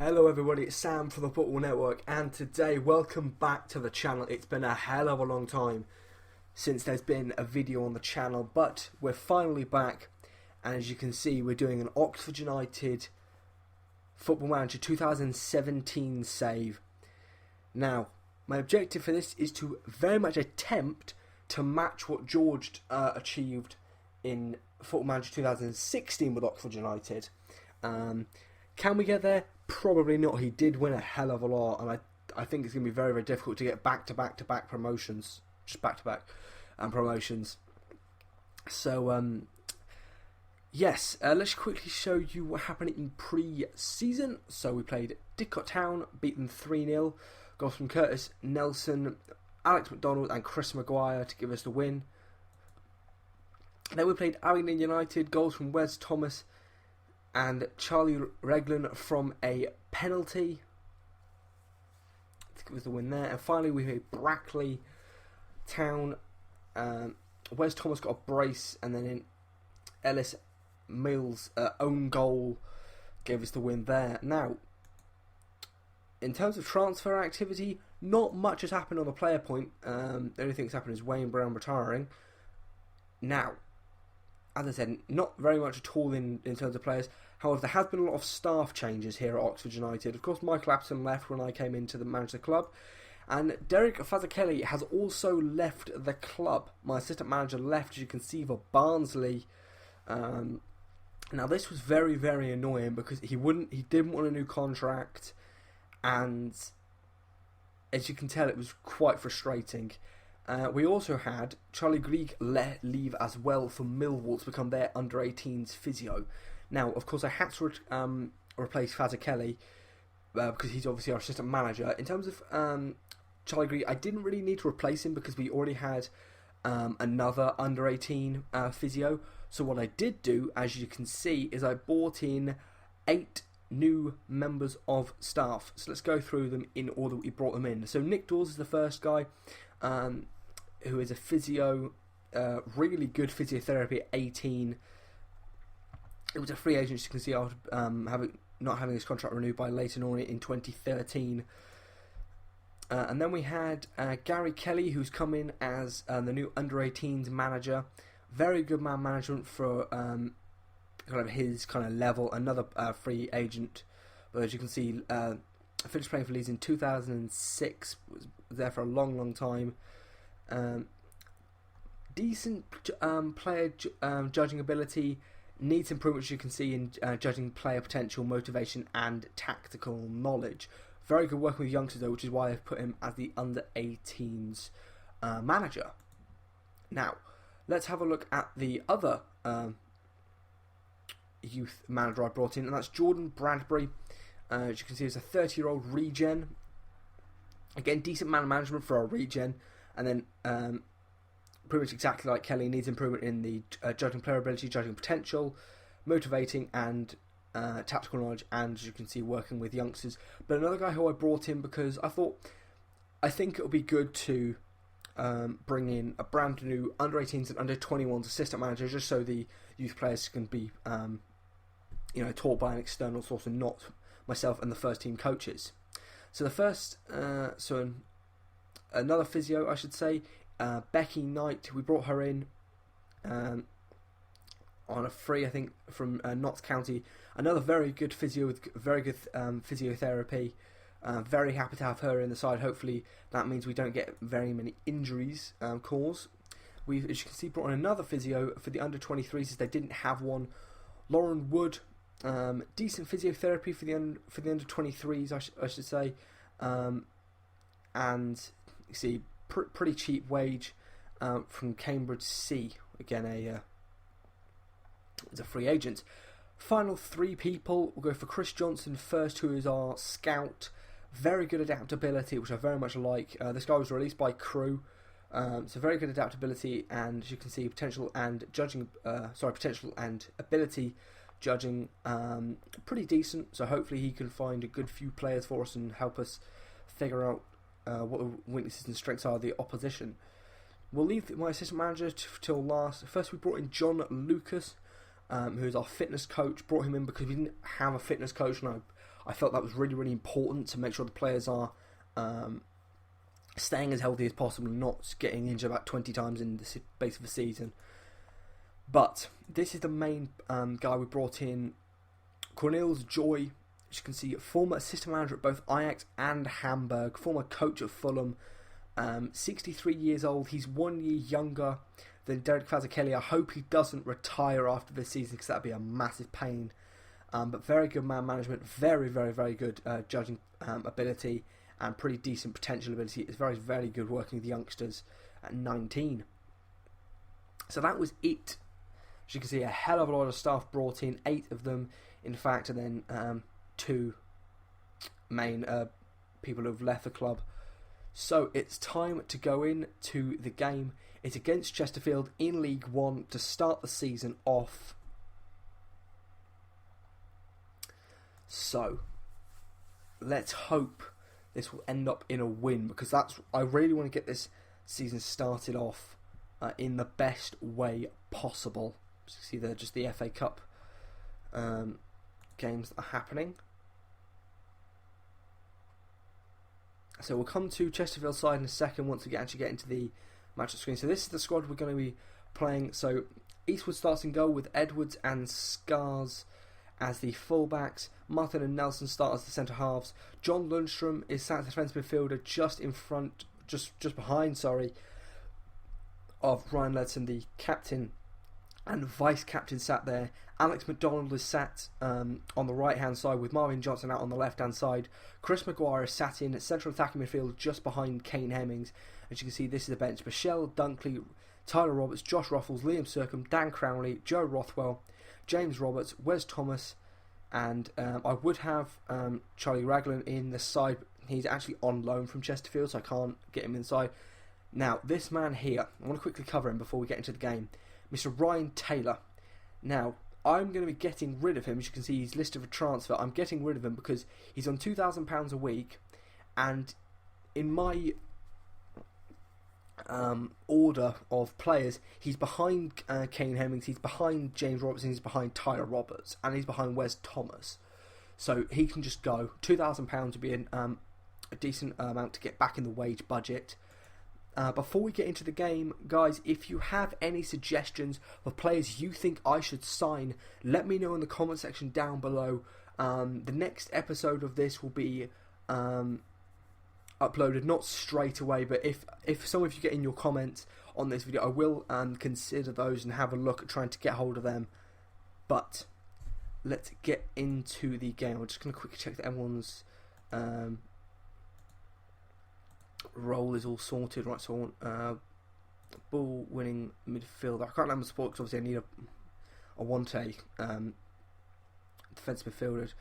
Hello everybody, it's Sam from the Football Network, and today, welcome back to the channel. It's been a hell of a long time since there's been a video on the channel, but we're finally back, and as you can see, we're doing an Oxford United Football Manager 2017 save. Now, my objective for this is to very much attempt to match what George achieved in Football Manager 2016 with Oxford United. Can we get there? Probably not. He did win a hell of a lot, and I think it's going to be very, very difficult to get back-to-back promotions. Just back-to-back promotions. So, yes, let's quickly show you what happened in pre-season. So we played Didcot Town, beat them 3-0. Goals from Curtis Nelson, Alex McDonald and Chris Maguire to give us the win. Then we played Abingdon United, goals from Wes Thomas and Charlie Reglan from a penalty to give us the win there. And finally we played Brackley Town. Wes Thomas got a brace, and then in Ellis Mills' own goal gave us the win there. Now, in terms of transfer activity, not much has happened on the player point. The only thing that's happened is Wayne Brown retiring. Now, as I said, not very much at all in terms of players. However, there has been a lot of staff changes here at Oxford United. Of course, Michael Apton left when I came in to manage the club. And Derek Fazzakelly has also left the club. My assistant manager left, as you can see, for Barnsley. Now, this was very, very annoying because he didn't want a new contract. And as you can tell, it was quite frustrating. We also had Charlie Grieg leave as well for Millwall to become their under-18s physio. Now, of course, I had to replace Fazzakelly because he's obviously our assistant manager. In terms of Charlie Grieg, I didn't really need to replace him because we already had another under-18 physio. So what I did do, as you can see, is I brought in 8 new members of staff. So let's go through them in order we brought them in. So Nick Dawes is the first guy, who is a physio, really good physiotherapy at 18. It was a free agent, as you can see, after not having his contract renewed by Leighton Orient in 2013. And then we had Gary Kelly, who's come in as the new under-18s manager. Very good man management for kind of his kind of level. Another free agent, but as you can see, finished playing for Leeds in 2006. Was there for a long, long time. Decent player judging ability, needs improvement, as you can see, in judging player potential, motivation and tactical knowledge. Very good working with youngsters though, which is why I've put him as the under-18s manager. Now, let's have a look at the other youth manager I brought in, and that's Jordan Bradbury. As you can see, he's a 30-year-old regen. Again, decent man management for a regen. And then, pretty much exactly like Kelly, needs improvement in the judging player ability, judging potential, motivating and tactical knowledge, and as you can see, working with youngsters. But another guy who I brought in because I think it would be good to bring in a brand new under-18s and under-21s assistant manager, just so the youth players can be taught by an external source and not myself and the first team coaches. So the first, another physio, I should say, Becky Knight. We brought her in on a free, I think, from Notts County. Another very good physio with very good physiotherapy. Very happy to have her in the side. Hopefully that means we don't get very many injuries caused. We've, as you can see, brought in another physio for the under-23s as they didn't have one. Lauren Wood, decent physiotherapy for the under-23s, I should say. And you see, pretty cheap wage from Cambridge C. Again, as a free agent. Final 3 people, we'll go for Chris Johnson first, who is our scout. Very good adaptability, which I very much like. This guy was released by Crew, so very good adaptability, and as you can see, potential and ability judging pretty decent. So hopefully he can find a good few players for us and help us figure out what the weaknesses and strengths are of the opposition. We'll leave my assistant manager till last. First, we brought in John Lucas, who's our fitness coach. Brought him in because we didn't have a fitness coach, and I felt that was really, really important to make sure the players are staying as healthy as possible and not getting injured about 20 times in the space of a season. But this is the main guy we brought in, Cornelius Joy. As you can see, former assistant manager at both Ajax and Hamburg, former coach at Fulham, 63 years old. He's 1 year younger than Derek Fazakeli. I hope he doesn't retire after this season because that'd be a massive pain. But very good man management, very, very, very good judging ability, and pretty decent potential ability. It's very, very good working with youngsters at 19. So that was it. As you can see, a hell of a lot of staff brought in, 8 of them, in fact, and then 2 main people who have left the club. So it's time to go into the game. It's against Chesterfield in League One to start the season off. So let's hope this will end up in a win, because I really want to get this season started off in the best way possible. So you see there just the FA Cup games that are happening. So we'll come to Chesterfield side in a second once we actually get into the match screen. So this is the squad we're going to be playing. So Eastwood starts in goal with Edwards and Scars as the fullbacks. Martin and Nelson start as the centre halves. John Lundstrom is sat as defensive midfielder just in front, just behind, of Ryan Ledson, the captain and vice captain, sat there. Alex McDonald is sat on the right hand side with Marvin Johnson out on the left hand side. Chris Maguire is sat in central attacking midfield just behind Kane Hemmings. As you can see, this is the bench: Michelle Dunkley, Tyler Roberts, Josh Ruffles, Liam Sercombe, Dan Crowley, Joe Rothwell, James Roberts, Wes Thomas, and I would have Charlie Raglan in the side. He's actually on loan from Chesterfield, so I can't get him inside. Now, this man here, I want to quickly cover him before we get into the game. Mr. Ryan Taylor. Now, I'm going to be getting rid of him. As you can see, he's listed for transfer. I'm getting rid of him because he's on £2,000 a week, and in my order of players, he's behind Kane Hemmings, he's behind James Robertson, he's behind Tyler Roberts, and he's behind Wes Thomas. So he can just go. £2,000 would be a decent amount to get back in the wage budget. Before we get into the game, guys, if you have any suggestions of players you think I should sign, let me know in the comment section down below. The next episode of this will be uploaded not straight away, but if some of you get in your comments on this video, I will consider those and have a look at trying to get hold of them. But let's get into the game. I'm just going to quickly check that everyone's role is all sorted. Right, so I want ball winning midfielder. I can't remember sport because obviously I need a Wante defensive midfielder.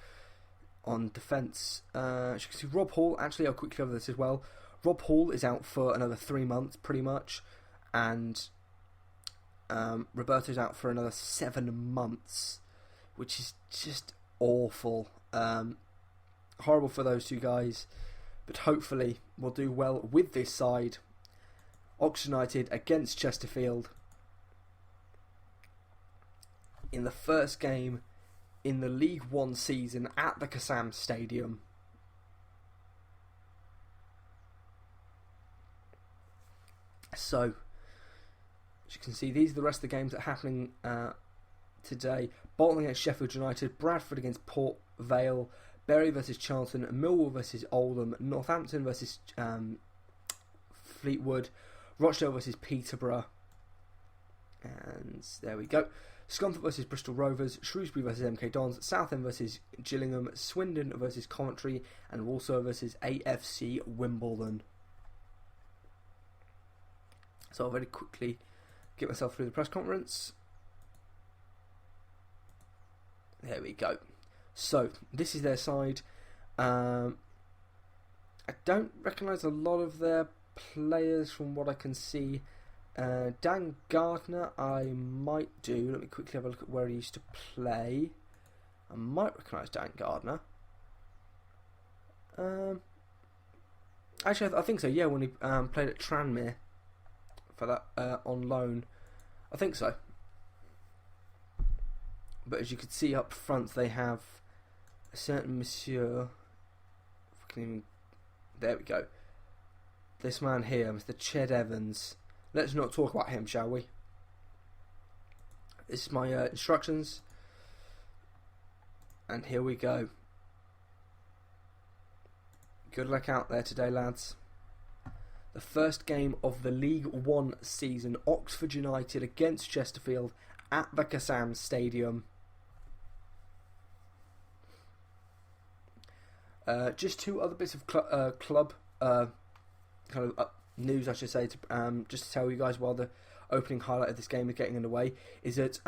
On defence, as you can see, Rob Hall, actually I'll quickly cover this as well. Rob Hall is out for another 3 months pretty much, and Roberto's out for another 7 months, which is just awful. Horrible for those 2 guys, but hopefully we'll do well with this side. Oxford United against Chesterfield in the first game in the League One season at the Kassam Stadium. So, as you can see, these are the rest of the games that are happening today. Bolton against Sheffield United, Bradford against Port Vale, Bury versus Charlton, Millwall versus Oldham, Northampton versus Fleetwood, Rochdale versus Peterborough, and there we go. Scunthorpe versus Bristol Rovers, Shrewsbury versus MK Dons, Southend versus Gillingham, Swindon versus Coventry, and Walsall versus AFC Wimbledon. So I'll very quickly get myself through the press conference. There we go. So this is their side. I don't recognise a lot of their players from what I can see. Dan Gardner I might do. Let me quickly have a look at where he used to play. I might recognise Dan Gardner. Actually, I think so, yeah, when he played at Tranmere for that on loan. I think so. But as you can see up front, they have a certain Monsieur. There we go. This man here, Mr. Ched Evans. Let's not talk about him, shall we? This is my instructions. And here we go. Good luck out there today, lads. The first game of the League One season. Oxford United against Chesterfield at the Kassam Stadium. Just two other bits of club news, I should say, just to tell you guys while the opening highlight of this game is getting underway, is that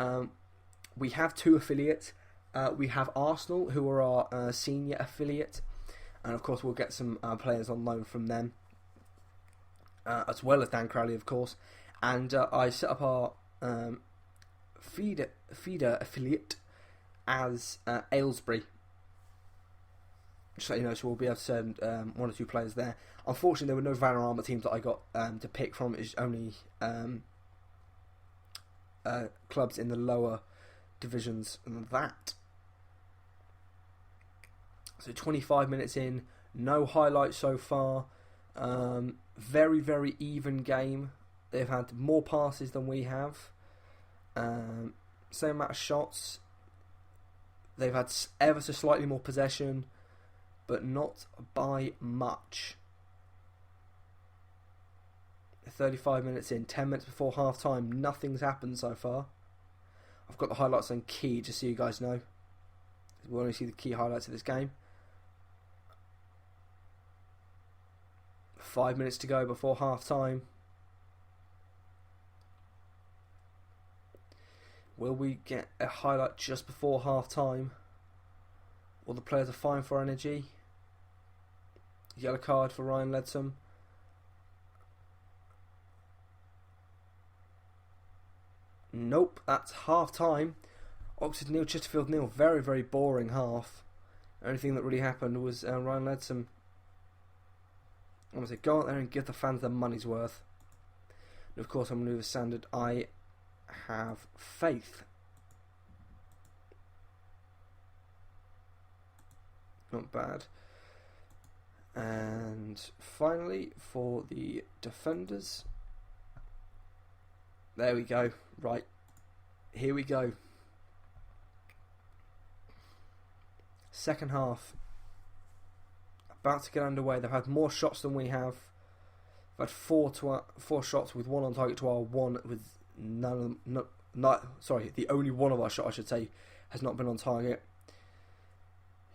we have two affiliates. We have Arsenal, who are our senior affiliate, and of course we'll get some players on loan from them, as well as Dan Crowley, of course. And I set up our feeder affiliate as Aylesbury. Just so you know, so we'll be able to send one or two players there. Unfortunately, there were no Vanarama teams that I got to pick from. It's only clubs in the lower divisions than that. So 25 minutes in, no highlights so far. Very, very even game. They've had more passes than we have. Same amount of shots. They've had ever so slightly more possession, but not by much. 35 minutes in, 10 minutes before half time, nothing's happened so far. I've got the highlights on key just so you guys know. We'll only see the key highlights of this game. 5 minutes to go before half time. Will we get a highlight just before half time? All the players are fine for energy. Yellow card for Ryan Leadsom. Nope, that's half time. Oxford 0, Chesterfield 0. Very, very boring half. The only thing that really happened was Ryan Leadsom. I'm going to say, go out there and give the fans their money's worth. And of course, I'm going to do the standard. I have faith. Not bad. And finally, for the defenders. There we go. Right. Here we go. Second half. About to get underway. They've had more shots than we have. They've had four shots with one on target to our one with none. The only one of our shots, I should say, has not been on target.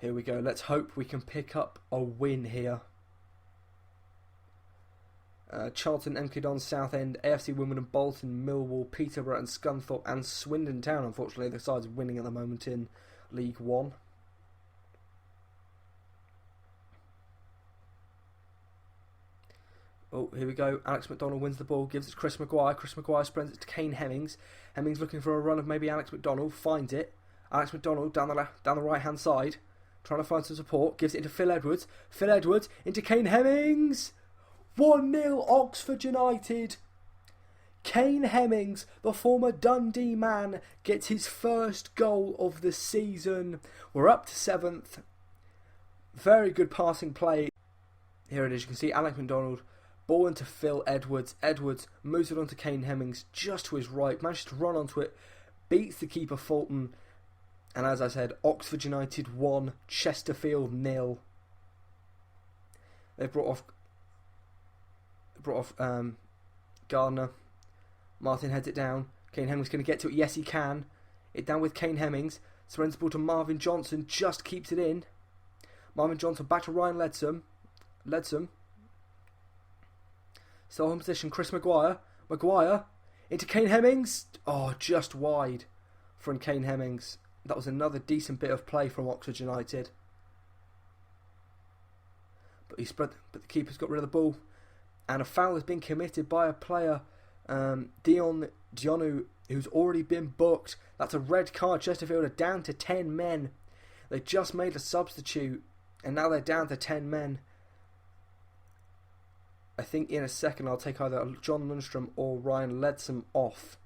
Here we go. Let's hope we can pick up a win here. Charlton, MK Dons, Southend, AFC Wimbledon, Bolton, Millwall, Peterborough and Scunthorpe and Swindon Town. Unfortunately, the side's winning at the moment in League One. Oh, here we go. Alex McDonald wins the ball, gives it to Chris Maguire. Chris Maguire spreads it to Kane Hemmings. Hemmings looking for a run of maybe Alex McDonald, finds it. Alex McDonald down the right hand side, trying to find some support, gives it into Phil Edwards. Phil Edwards into Kane Hemmings. 1-0 Oxford United. Kane Hemmings, the former Dundee man, gets his first goal of the season. We're up to 7th. Very good passing play. Here it is. You can see Alex McDonald. Ball into Phil Edwards. Edwards moves it on to Kane Hemmings just to his right. Manages to run onto it. Beats the keeper Fulton. And as I said, Oxford United 1, Chesterfield 0. They've brought off Gardner. Martin heads it down. Kane Hemmings going to get to it. Yes, he can. It down with Kane Hemmings. Surrenders the ball to Marvin Johnson. Just keeps it in. Marvin Johnson back to Ryan Leadsom. Still in position. Chris Maguire. Maguire into Kane Hemmings. Oh, just wide from Kane Hemmings. That was another decent bit of play from Oxford United. But the keeper's got rid of the ball. And a foul has been committed by a player, Dionu, who's already been booked. That's a red card. Chesterfield are down to 10 men. They just made a substitute, and now they're down to 10 men. I think in a second I'll take either John Lundstrom or Ryan Leadsom off.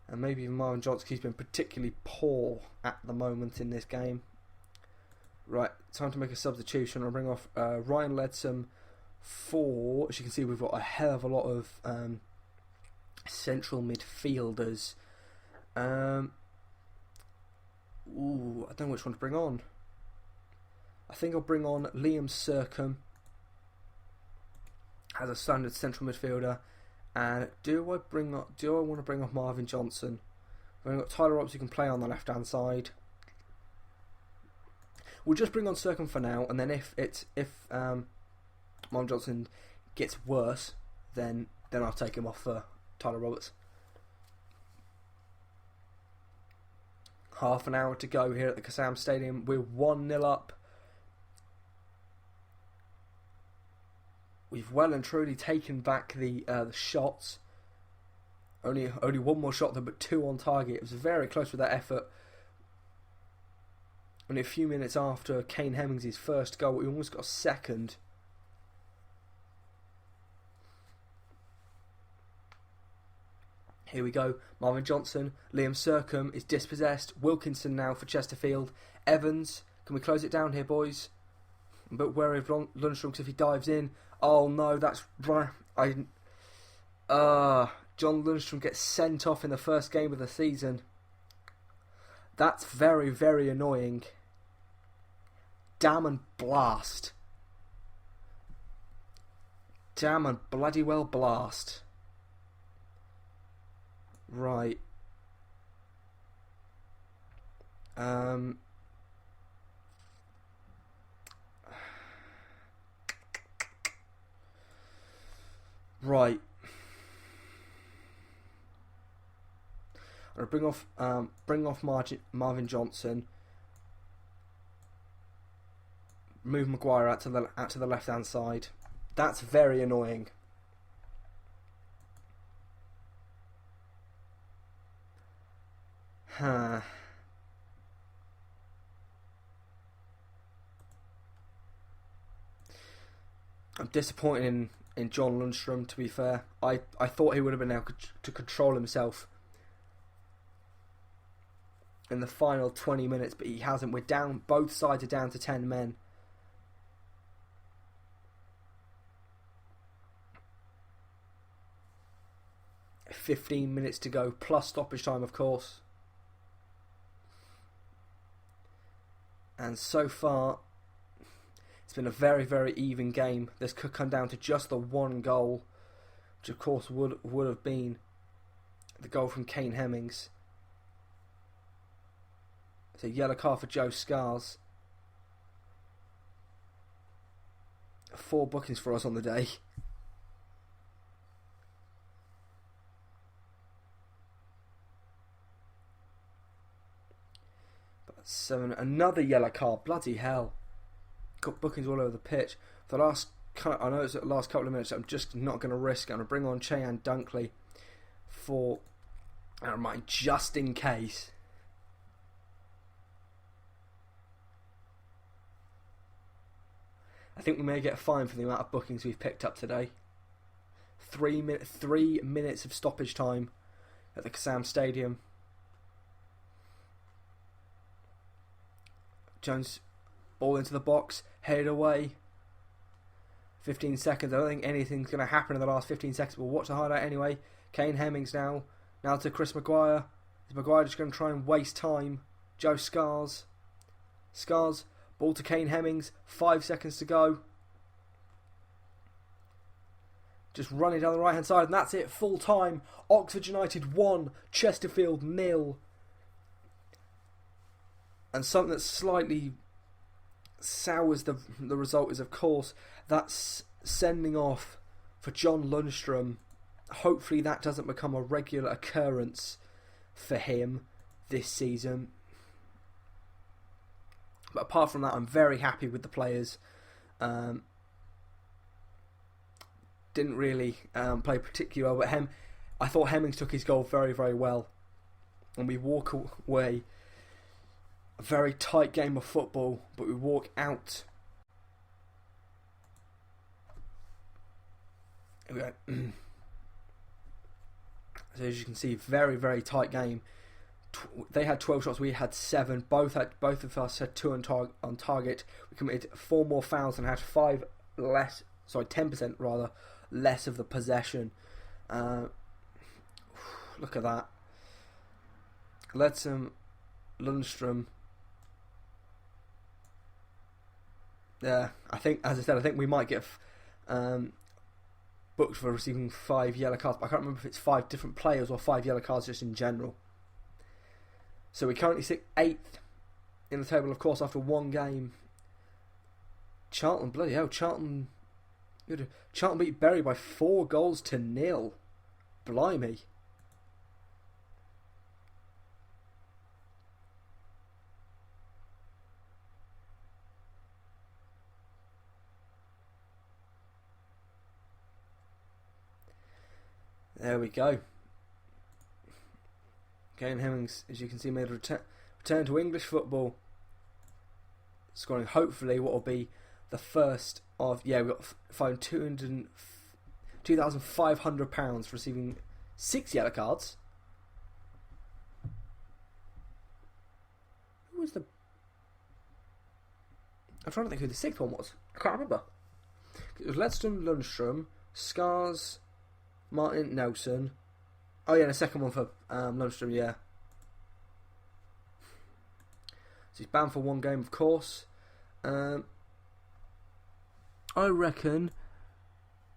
And maybe even Marvin Johnson, he's been particularly poor at the moment in this game. Right, time to make a substitution. I'll bring off Ryan Leadsom for... As you can see, we've got a hell of a lot of central midfielders. I don't know which one to bring on. I think I'll bring on Liam Sercombe as a standard central midfielder. And do I want to bring off Marvin Johnson? We've got Tyler Robson who can play on the left hand side. We'll just bring on Sercombe for now, and then if Marvin Johnson gets worse, then I'll take him off for Tyler Roberts. Half an hour to go here at the Kassam Stadium. We're 1-0 up. We've well and truly taken back the shots. Only one more shot, but 2 on target. It was very close with that effort. Only a few minutes after Kane Hemmings' first goal, we almost got a second. Here we go. Marvin Johnson. Liam Sercombe is dispossessed. Wilkinson now for Chesterfield. Evans. Can we close it down here, boys? But wary of Lundstrom, because if he dives in... Oh no, that's right. John Lundstrom gets sent off in the first game of the season. That's very, very annoying. Damn and blast. Damn and bloody well blast. Right. Right. I'm gonna bring off Marvin Johnson. Move Maguire out to the left hand side. That's very annoying. I'm disappointed in John Lundstrom, to be fair. I thought he would have been able to control himself in the final 20 minutes, but he hasn't. We're down, both sides are down to 10 men. $15 minutes to go, plus stoppage time, of course. And so far, it's been a very, very even game. This could come down to just the one goal, which of course would have been the goal from Kane Hemmings. It's a yellow card for Joe Scars. 4 bookings for us on the day. But 7, another yellow card. Bloody hell. Got bookings all over the pitch. For the last, I know it's the last couple of minutes, I'm just not going to risk it. I'm going to bring on Cheyenne Dunkley for, I don't mind, just in case. I think we may get a fine for the amount of bookings we've picked up today. 3 minutes of stoppage time at the Kassam Stadium. Jones, ball into the box, headed away. 15 seconds. I don't think anything's going to happen in the last 15 seconds. We'll watch the highlight anyway. Kane Hemmings now. Now to Chris Maguire. Is Maguire just going to try and waste time? Joe Scars. Scars. Ball to Kane Hemmings. 5 seconds to go. Just running down the right hand side, and that's it. Full time. Oxford United 1, Chesterfield 0. And something that slightly sours the result is, of course, that's sending off for John Lundstrom. Hopefully that doesn't become a regular occurrence for him this season. But apart from that, I'm very happy with the players. Didn't really play particularly well, but I thought Hemmings took his goal very, very well. And we walk away a very tight game of football, but we walk out. Here we go. So as you can see, very, very tight game. They had 12 shots. We had 7. Both of us had 2 on target. We committed 4 more fouls and had 10% rather less of the possession. Look at that. Ledsam, Lundstrom. Yeah, I think, as I said, I think we might get booked for receiving 5 yellow cards. But I can't remember if it's 5 different players or 5 yellow cards just in general. So we currently sit 8th in the table, of course, after 1 game. Charlton, bloody hell, Charlton beat Bury by 4-0. Blimey. There we go. Kane Hemmings, as you can see, made a return to English football, scoring hopefully what will be the first of... Yeah, we got fined £2,500 for receiving 6 yellow cards. Who was the... I'm trying to think who the 6th one was. I can't remember. It was Ledston, Lundstrom, Scars, Martin, Nelson. Oh yeah, and a second one for Lundstrom, yeah. So he's banned for 1 game, of course. I reckon...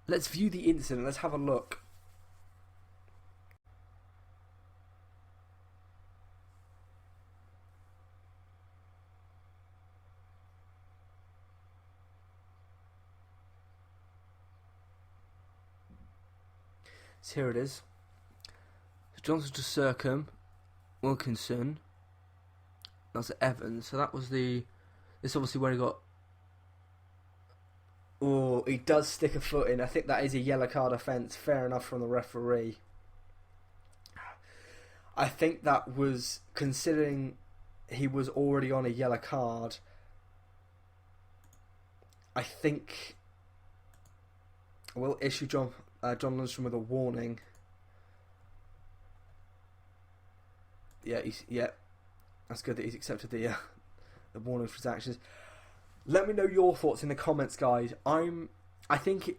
Let's view the incident. Let's have a look. So here it is. Johnson to Circum, Wilkinson, that's Evans. So that was this obviously where he got... Oh, he does stick a foot in. I think that is a yellow card offence. Fair enough from the referee. I think that was, considering he was already on a yellow card, I think I will issue John Lundstrom with a warning. Yeah, that's good that he's accepted the warning for his actions. Let me know your thoughts in the comments, guys. I think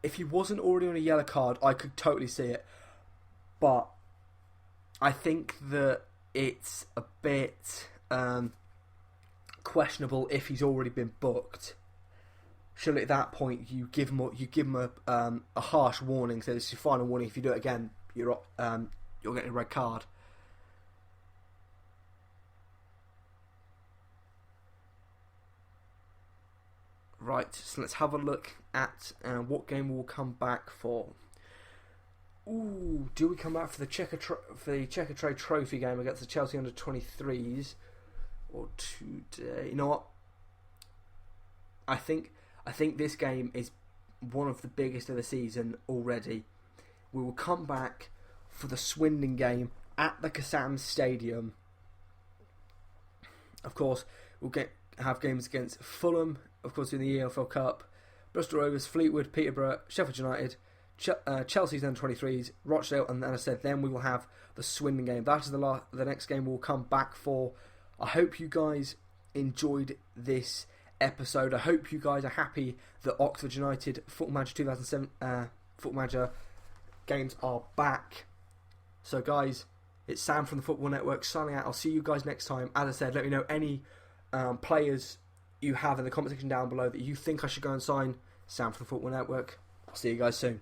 if he wasn't already on a yellow card, I could totally see it. But I think that it's a bit questionable if he's already been booked. Surely at that point you give him a harsh warning. So this is your final warning. If you do it again, you're getting a red card. Right, so let's have a look at what game we'll come back for. Ooh, do we come back for the Checkatrade Trophy game against the Chelsea under-23s, or today? You know what? I think this game is one of the biggest of the season already. We will come back for the Swindon game at the Kassam Stadium. Of course, we'll have games against Fulham, of course, in the EFL Cup, Bristol Rovers, Fleetwood, Peterborough, Sheffield United, Chelsea's under-23s, Rochdale, and then I said then we will have the Swindon game. That is the next game we'll come back for. I hope you guys enjoyed this episode. I hope you guys are happy that Oxford United Football Manager 2007 Football Manager games are back. So guys, it's Sam from the Football Network signing out. I'll see you guys next time. As I said, let me know any players you have in the comment section down below that you think I should go and sign. Sam from the Football Network. I'll see you guys soon.